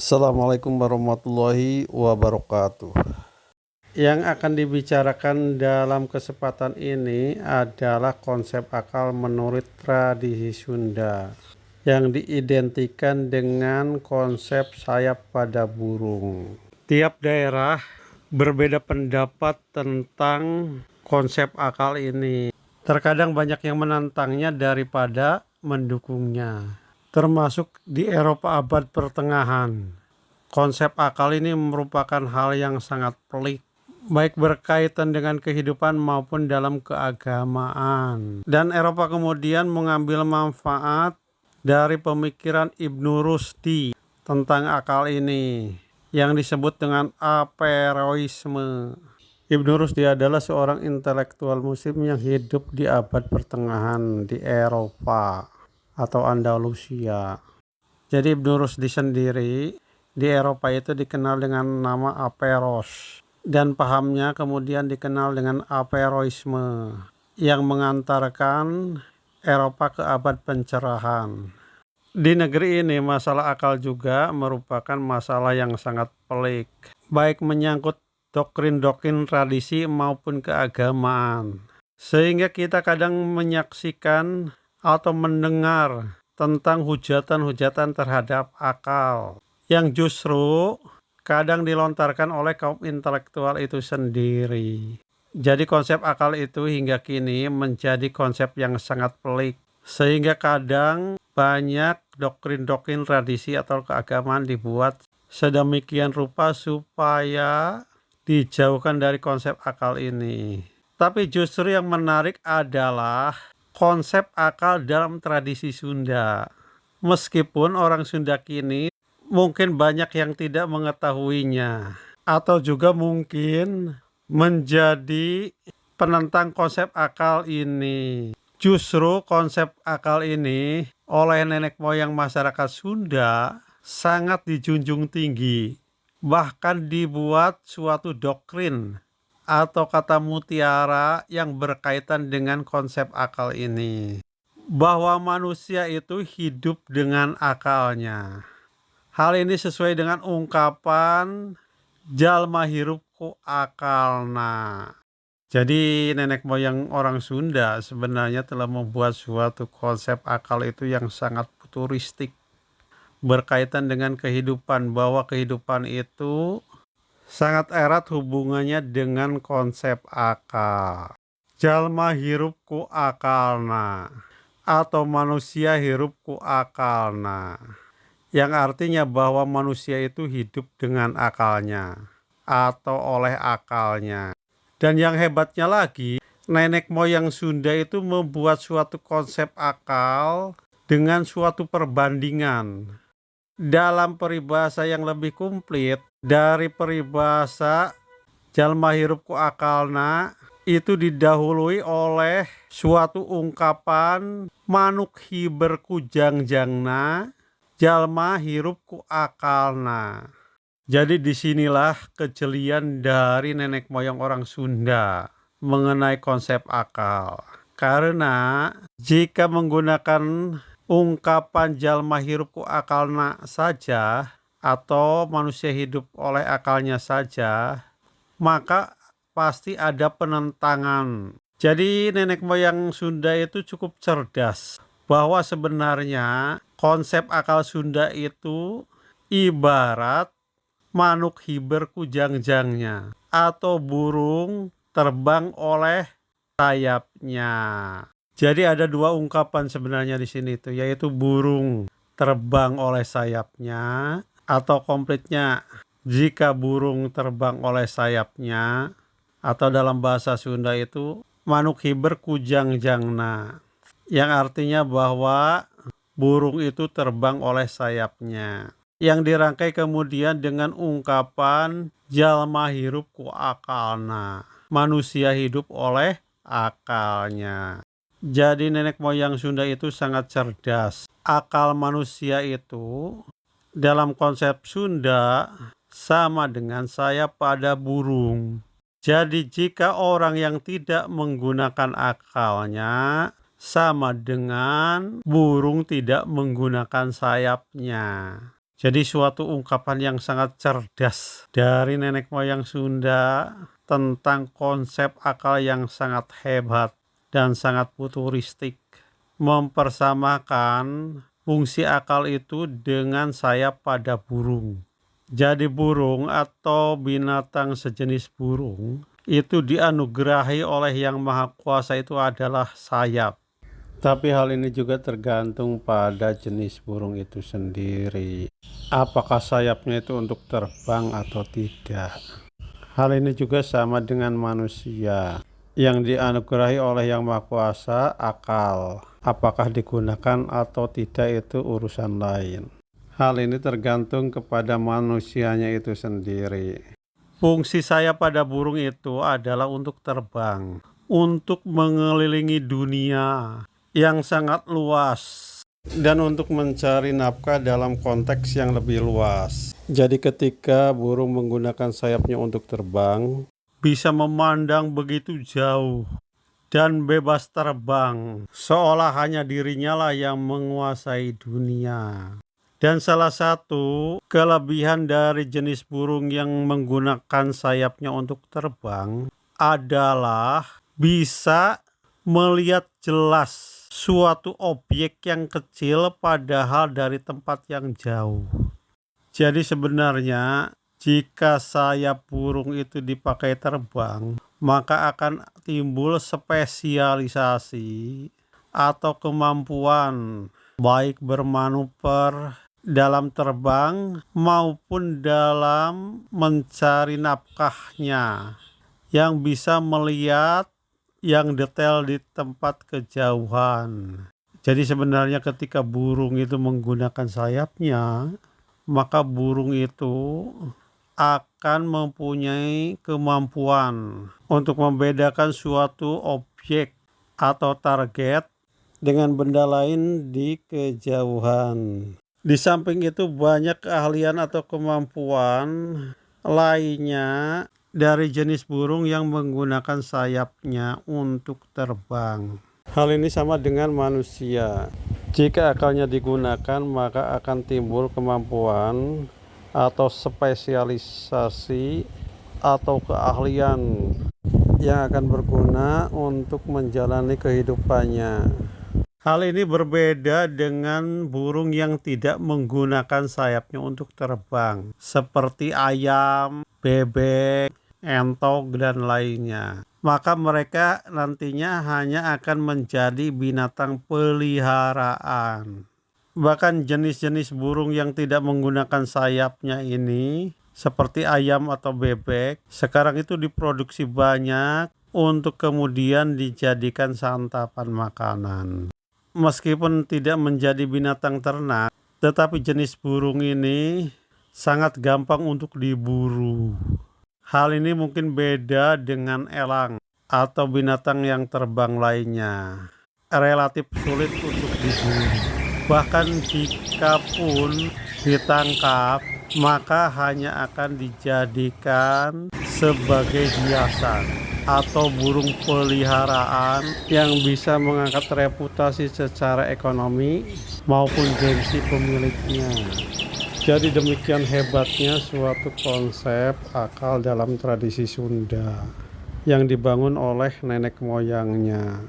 Assalamualaikum warahmatullahi wabarakatuh. Yang akan dibicarakan dalam kesempatan ini adalah konsep akal menurut tradisi Sunda yang diidentikan dengan konsep sayap pada burung. Tiap daerah berbeda pendapat tentang konsep akal ini. Terkadang banyak yang menantangnya daripada mendukungnya, termasuk di Eropa abad pertengahan. Konsep akal ini merupakan hal yang sangat pelik, baik berkaitan dengan kehidupan maupun dalam keagamaan. Dan Eropa kemudian mengambil manfaat dari pemikiran Ibnu Rusdi tentang akal ini, yang disebut dengan Averroisme. Ibnu Rusdi adalah seorang intelektual muslim yang hidup di abad pertengahan di Eropa atau Andalusia. Jadi Ibnu Rusdi sendiri di Eropa itu dikenal dengan nama Averroes, dan pahamnya kemudian dikenal dengan Averroisme yang mengantarkan Eropa ke abad pencerahan. Di negeri ini masalah akal juga merupakan masalah yang sangat pelik, baik menyangkut doktrin-doktrin tradisi maupun keagamaan, sehingga kita kadang menyaksikan atau mendengar tentang hujatan-hujatan terhadap akal yang justru kadang dilontarkan oleh kaum intelektual itu sendiri. Jadi konsep akal itu hingga kini menjadi konsep yang sangat pelik, sehingga kadang banyak doktrin-doktrin tradisi atau keagamaan dibuat sedemikian rupa supaya dijauhkan dari konsep akal ini. Tapi justru yang menarik adalah konsep akal dalam tradisi Sunda. Meskipun orang Sunda kini mungkin banyak yang tidak mengetahuinya, atau juga mungkin menjadi penentang konsep akal ini. Justru konsep akal ini oleh nenek moyang masyarakat Sunda sangat dijunjung tinggi, bahkan dibuat suatu doktrin atau kata mutiara yang berkaitan dengan konsep akal ini, bahwa manusia itu hidup dengan akalnya. Hal ini sesuai dengan ungkapan jalma hirup ku akalna. Jadi nenek moyang orang Sunda sebenarnya telah membuat suatu konsep akal itu yang sangat futuristik, berkaitan dengan kehidupan, bahwa kehidupan itu sangat erat hubungannya dengan konsep akal. Jalma hirup ku akalna atau manusia hirup ku akalna, yang artinya bahwa manusia itu hidup dengan akalnya atau oleh akalnya. Dan yang hebatnya lagi, nenek moyang Sunda itu membuat suatu konsep akal dengan suatu perbandingan dalam peribahasa yang lebih komplit dari peribahasa jalma hirup ku akalna. Itu didahului oleh suatu ungkapan manuk hiber ku jangjangna, jalma hirup ku akalna. Jadi disinilah kejelian dari nenek moyang orang Sunda mengenai konsep akal. Karena jika menggunakan ungkapan jalma hirup ku akalna saja atau manusia hidup oleh akalnya saja, maka pasti ada penentangan. Jadi nenek moyang Sunda itu cukup cerdas, bahwa sebenarnya konsep akal Sunda itu ibarat manuk hiber ku jangjangnya atau burung terbang oleh sayapnya. Jadi ada dua ungkapan sebenarnya di sini itu, yaitu burung terbang oleh sayapnya, atau komplitnya jika burung terbang oleh sayapnya, atau dalam bahasa Sunda itu manuk hiber ku jangjangna, yang artinya bahwa burung itu terbang oleh sayapnya, yang dirangkai kemudian dengan ungkapan jalma hirup ku akalna, manusia hidup oleh akalnya. Jadi nenek moyang Sunda itu sangat cerdas. Akal manusia itu dalam konsep Sunda sama dengan sayap pada burung. Jadi jika orang yang tidak menggunakan akalnya sama dengan burung tidak menggunakan sayapnya. Jadi suatu ungkapan yang sangat cerdas dari nenek moyang Sunda tentang konsep akal yang sangat hebat dan sangat futuristik. Mempersamakan fungsi akal itu dengan sayap pada burung. Jadi burung atau binatang sejenis burung itu dianugerahi oleh Yang Maha Kuasa itu adalah sayap. Tapi hal ini juga tergantung pada jenis burung itu sendiri. Apakah sayapnya itu untuk terbang atau tidak? Hal ini juga sama dengan manusia. Yang dianugerahi oleh Yang Maha Kuasa akal. Apakah digunakan atau tidak itu urusan lain. Hal ini tergantung kepada manusianya itu sendiri. Fungsi sayap pada burung itu adalah untuk terbang, untuk mengelilingi dunia yang sangat luas, dan untuk mencari nafkah dalam konteks yang lebih luas. Jadi ketika burung menggunakan sayapnya untuk terbang, bisa memandang begitu jauh dan bebas terbang, seolah hanya dirinya lah yang menguasai dunia. Dan salah satu kelebihan dari jenis burung yang menggunakan sayapnya untuk terbang adalah bisa melihat jelas suatu objek yang kecil padahal dari tempat yang jauh. Jadi sebenarnya jika sayap burung itu dipakai terbang, maka akan timbul spesialisasi atau kemampuan baik bermanuver dalam terbang maupun dalam mencari nafkahnya, yang bisa melihat yang detail di tempat kejauhan. Jadi sebenarnya ketika burung itu menggunakan sayapnya, maka burung itu akan mempunyai kemampuan untuk membedakan suatu objek atau target dengan benda lain di kejauhan. Di samping itu banyak keahlian atau kemampuan lainnya dari jenis burung yang menggunakan sayapnya untuk terbang. Hal ini sama dengan manusia. Jika akalnya digunakan, maka akan timbul kemampuan atau spesialisasi atau keahlian yang akan berguna untuk menjalani kehidupannya. Hal ini berbeda dengan burung yang tidak menggunakan sayapnya untuk terbang, seperti ayam, bebek, entok, dan lainnya. Maka mereka nantinya hanya akan menjadi binatang peliharaan. Bahkan jenis-jenis burung yang tidak menggunakan sayapnya ini, seperti ayam atau bebek, sekarang itu diproduksi banyak untuk kemudian dijadikan santapan makanan. Meskipun tidak menjadi binatang ternak, tetapi jenis burung ini sangat gampang untuk diburu. Hal ini mungkin beda dengan elang atau binatang yang terbang lainnya. Relatif sulit untuk diburu. Bahkan jika pun ditangkap, maka hanya akan dijadikan sebagai hiasan atau burung peliharaan yang bisa mengangkat reputasi secara ekonomi maupun gengsi pemiliknya. Jadi demikian hebatnya suatu konsep akal dalam tradisi Sunda yang dibangun oleh nenek moyangnya.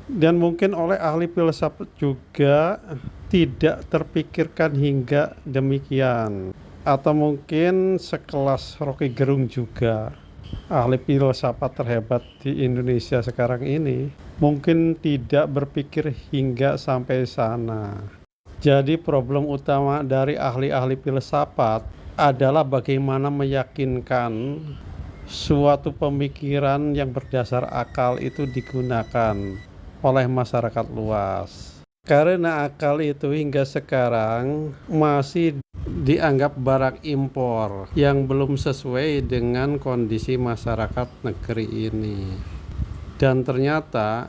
Dan mungkin oleh ahli filsafat juga tidak terpikirkan hingga demikian. Atau mungkin sekelas Rocky Gerung juga, ahli filsafat terhebat di Indonesia sekarang ini, mungkin tidak berpikir hingga sampai sana. Jadi problem utama dari ahli-ahli filsafat adalah bagaimana meyakinkan suatu pemikiran yang berdasar akal itu digunakan oleh masyarakat luas. Karena akal itu hingga sekarang masih dianggap barang impor yang belum sesuai dengan kondisi masyarakat negeri ini. Dan ternyata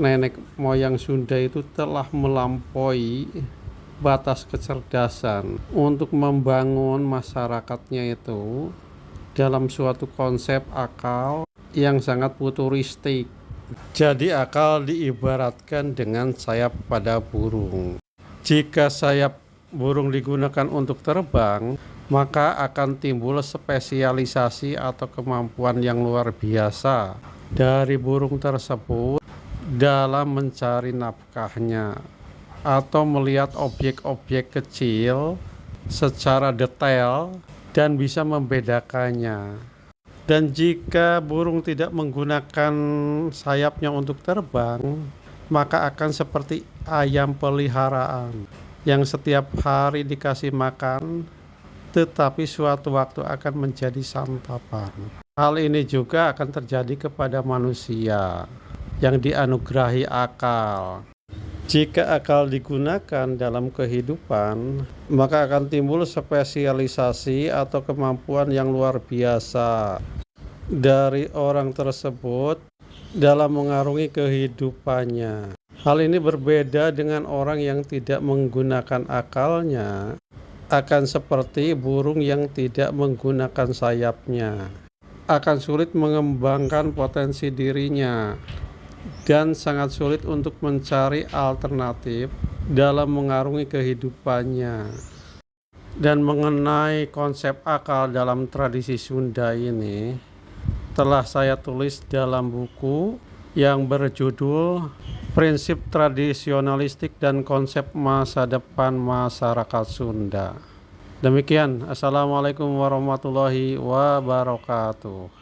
nenek moyang Sunda itu telah melampaui batas kecerdasan untuk membangun masyarakatnya itu dalam suatu konsep akal yang sangat futuristik. Jadi akal diibaratkan dengan sayap pada burung. Jika sayap burung digunakan untuk terbang, maka akan timbul spesialisasi atau kemampuan yang luar biasa dari burung tersebut dalam mencari nafkahnya atau melihat objek-objek kecil secara detail dan bisa membedakannya. Dan jika burung tidak menggunakan sayapnya untuk terbang, maka akan seperti ayam peliharaan yang setiap hari dikasih makan, tetapi suatu waktu akan menjadi santapan. Hal ini juga akan terjadi kepada manusia yang dianugerahi akal. Jika akal digunakan dalam kehidupan, maka akan timbul spesialisasi atau kemampuan yang luar biasa dari orang tersebut dalam mengarungi kehidupannya. Hal ini berbeda dengan orang yang tidak menggunakan akalnya, akan seperti burung yang tidak menggunakan sayapnya, akan sulit mengembangkan potensi dirinya dan sangat sulit untuk mencari alternatif dalam mengarungi kehidupannya. Dan mengenai konsep akal dalam tradisi Sunda ini telah saya tulis dalam buku yang berjudul Prinsip Tradisionalistik dan Konsep Masa Depan Masyarakat Sunda. Demikian, Assalamualaikum warahmatullahi wabarakatuh.